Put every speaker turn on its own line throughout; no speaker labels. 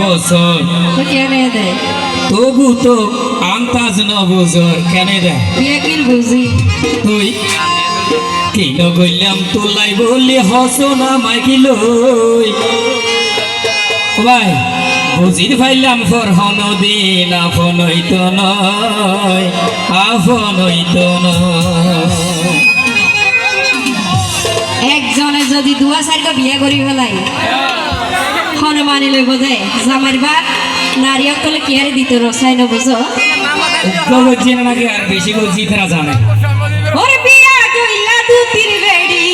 বছর
কেনে দে
তবু তো আন্তাজ ন বছর কেনে দে
বিয়ে কিল বুঝি
তুই কিল গইলাম তোলাই বলি হস না মাইকিল ভাই বুঝির ফাইলাম ফরহন দিন আপন হইতো নয় আপন হইতো নয়
একজনে যদি দুয়া সাইডটা বিয়ে করি ফেলাই হন মানি লইব দে জামাইর বাপ নারী অকলে কি হারে দিত রসাই ন বুঝো
বুঝছি না নাকি আর বেশি বুঝছি তারা জানে
ওরে বিয়া কইলা দু তিন বেড়ি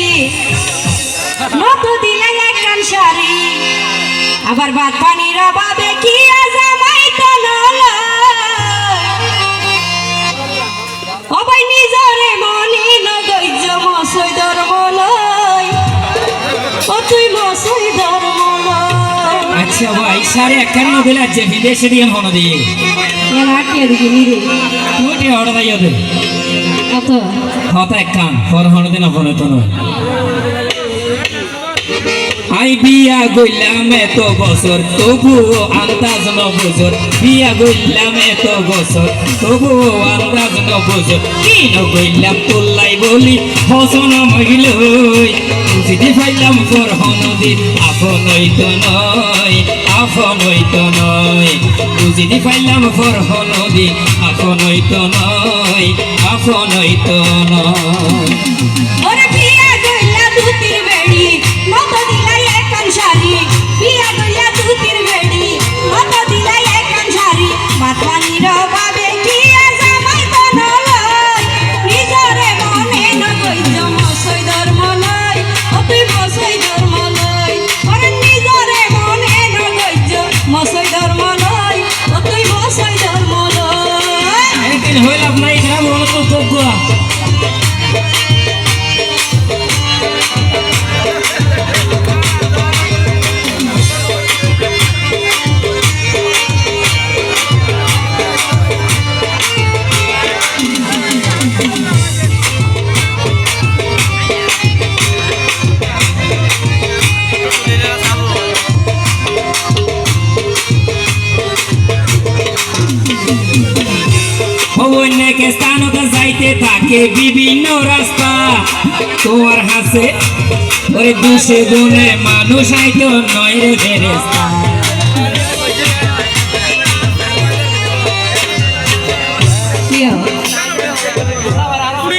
নত দিলে এক কান শাড়ি আবার ভাত পানির অভাবে কি জামাই তো নলা অবাই নিজরে মনি নগৈজ মসই ধর্মলয় ও তুই মসই ধর্মলয়
আচ্ছা ভাই সাড়ে কেন দিলে আছে বিদেশে দিয়ে হন দিয়ে
এর হাটিয়ে দিকে নিরে
তুই অর্ডার দিয়ে দে
কত
হতা এক কান ফরহন দিন আপন হইতো নয় আই বিয়া গইলাম এত বছর তবুও আন্দাজ ন বছর বিয়া গইলাম এত বছর তবুও আন্দাজ ন বছর কি ন গইলাম তোলাই বলি হসন মহিল বুঝিতে পাইলাম ফরহন দিন আপন হইতো নয় আপন হইতো নয় বুঝিতে পাইলাম ফরহন দিন আপন হইতো নয় আপন হইতো নয়
ওরে বিয়া কইলা দু তিন বেড়ি মত দিলা এক কান শাড়ি বিয়া কইলা দু তিন বেড়ি মত দিলা এক কান শাড়ি ভাত পানির অভাবে কি জামাই তো নলয় নিজরে মনে নগৈজ মসই ধর্মলয় ও তুই মসই ধর্মলয় ওরে নিজরে মনে নগৈজ মসই ধর্মলয় ও তুই মসই ধর্মলয়
একদিন হইল আপনার এখানে বলো তো যোগ্য অনেক স্থানত যাইতে থাকে বিভিন্ন রাস্তা তোর হাসে ওরে দুষে গুণে মানুষ আইতো নয় রে ফেরেস্তা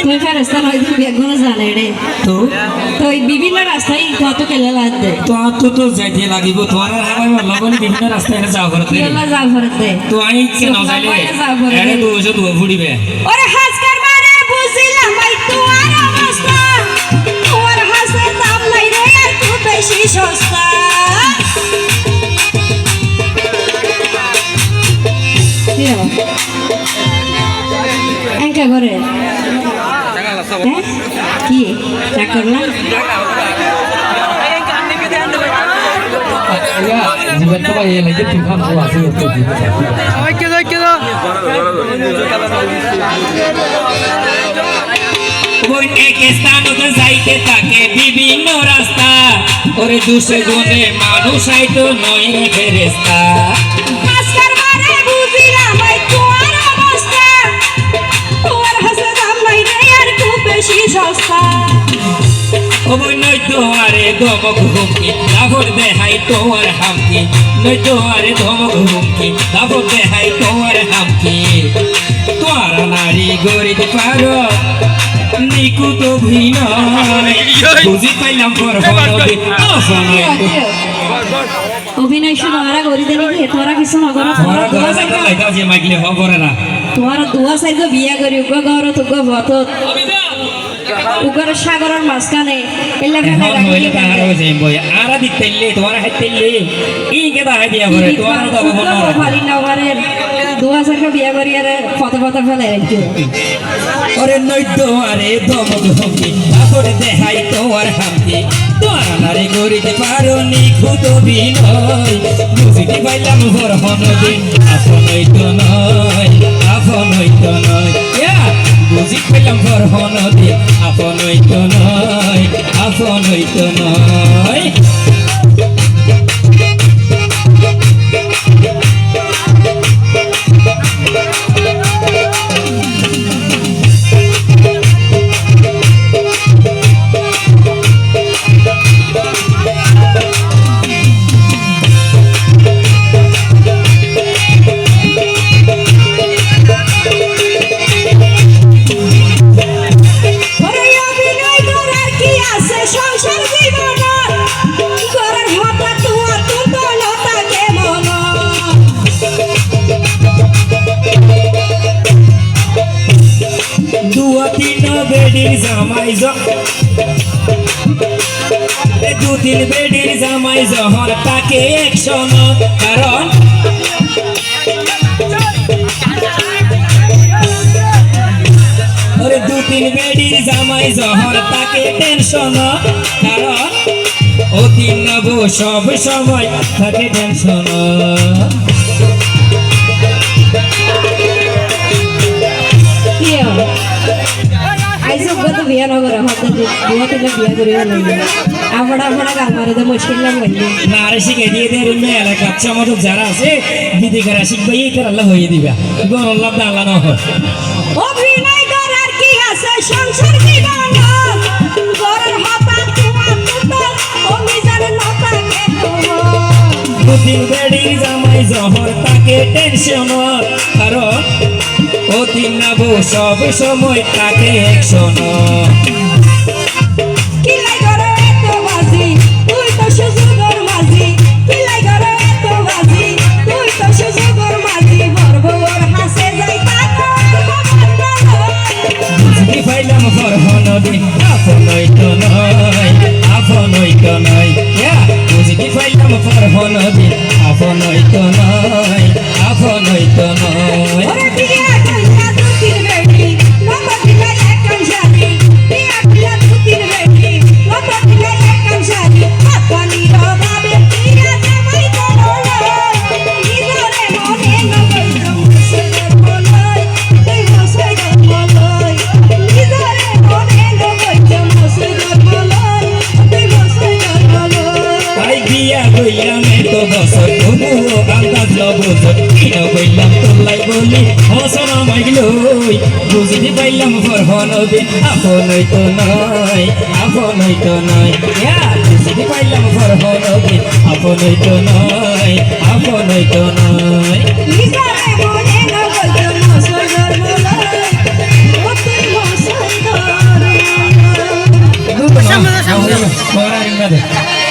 তুই ফেরেস্তা নয় তুই বেগুনো জানে রে
তো
তো এই বিভিন্ন রাস্তায় কত কেলে লাগবে
তো যাইতে লাগিব তোমার আমার লগনে বিভিন্ন রাস্তায় যাওয়া করতে
কেলা যা ভরতে
তো আমি ইচ্ছে না যাইলে এরে তো ওষুধ ফুড়িবে
ওরে হাসকার মানে বুঝিলাম ভাই তোমার অবস্থা তোমার হাসের দাম নাই রে আর খুব বেশি সস্তা একা করে কি টাকা না
জীবন তো ভাই লাগে তুই খাম তো আছে তো ওই এক স্থানত যাইতে থাকে বিভিন্ন রাস্তা ওরে দুষে গুণে মানুষ আইতো নয় রে ফেরেস্তা
হাসকার মানে বুঝিলাম ভাই তোমার অবস্থা তোমার হাসের দাম নাই রে আর খুব বেশি সস্তা
ওই নই তো আরে ধমক হুমকি তারপর দেখাই তোমার হামকি নই তো আরে ধমক হুমকি তারপর দেখাই তোমার হামকি তোমার নারী গরিতে পারো নিকুত অভিনয় বুঝি পাইলাম
অভিনয় শুনো আরা করি দেনি কি তোরা কিছু নগর তোমার দুয়া সাইড বিয়া করি উগ ঘর তো গো ভত উগর সাগরের মাঝখানে এলা
আরা দিতেলে তোমার হাইতেলে ই কেদা হাই দিয়া করে তোমার তো
ফালি নগরের দুয়া সাইড বিয়া করি আর ফটো ফটো ফেলে রাখছো
ওরে নৈদ্য আরে ধমক হুমকি তারপরে দেখাই তোমার হামকি তোমার নারী করিতে পারো নিখুঁত অভিনয় বুঝিতে পাইলাম ফরহন দিন আপন হইতো নয় আপন হইতো নয় বুঝি পাইলাম ফরহন দিন আপন হইতো নয় আপন হইতো নয় বেডির জামাই দু তিন বেডির জামাই জহর তাকে একশন কারণ ওরে দু তিন বেডির জামাই জহর তাকে টেনশন কারণ অতি নব সব সময় থাকে টেনশন
আইসব কত বিয়া নগর হতে বিয়া থেকে বিয়া করে আমরা গাল মারে তো মুশকিল না বললি
না আরে শিখে দিয়ে দে রুমে এলাকা আচ্ছা আমাদের যারা আছে বিধি করা শিখবে এই করে আল্লাহ হয়ে দিবা গণ আল্লাহ আল্লাহ না হয়
অভিনয় করার কি আছে সংসার জীবন গরর হতা তোমার তো অভিযান নতাকে
দু তিন বেডির জামাই জহর তাকে টেনশন কারণ অতি নব সব সময় তাকে একশন
কিলাই করে এত বাজি তুই তো সুযোগর মাঝি কিলাই করে এত বাজি তুই তো সুযোগর মাঝি বরবর হাসে যাই তাকো
বুঝতে পাইলাম ফরহন দিন আপনই তো নয় বুঝতে পাইলাম ফরহন দিন আপনই তো নয়
ওরে বিয়া কইলা দুতির বেটি নব দিলা একন জানি বিয়া কইলা দুতির বেটি নব দিলা একন জানি পানি রবাবে কিরা জামাই তোলো ইদরে মনে নবই মুসের বলই তুই মুসের বলই ইদরে মনে নবই মুসের বলই তুই মুসের বলই
তাই বিয়া কইলাম এত বছর তবুও আন্দাজ লবছর কিনা কইলাম তোলাই বলি হসনা মাইলই বুঝতে পাইলাম ফরহন দিন আপনই তো নয় বুঝতে পাইলাম ফরহন দিন আপনই তো নয়
ইদরে মনে নবই মুসের বলই তুই মুসের বলই
Ahora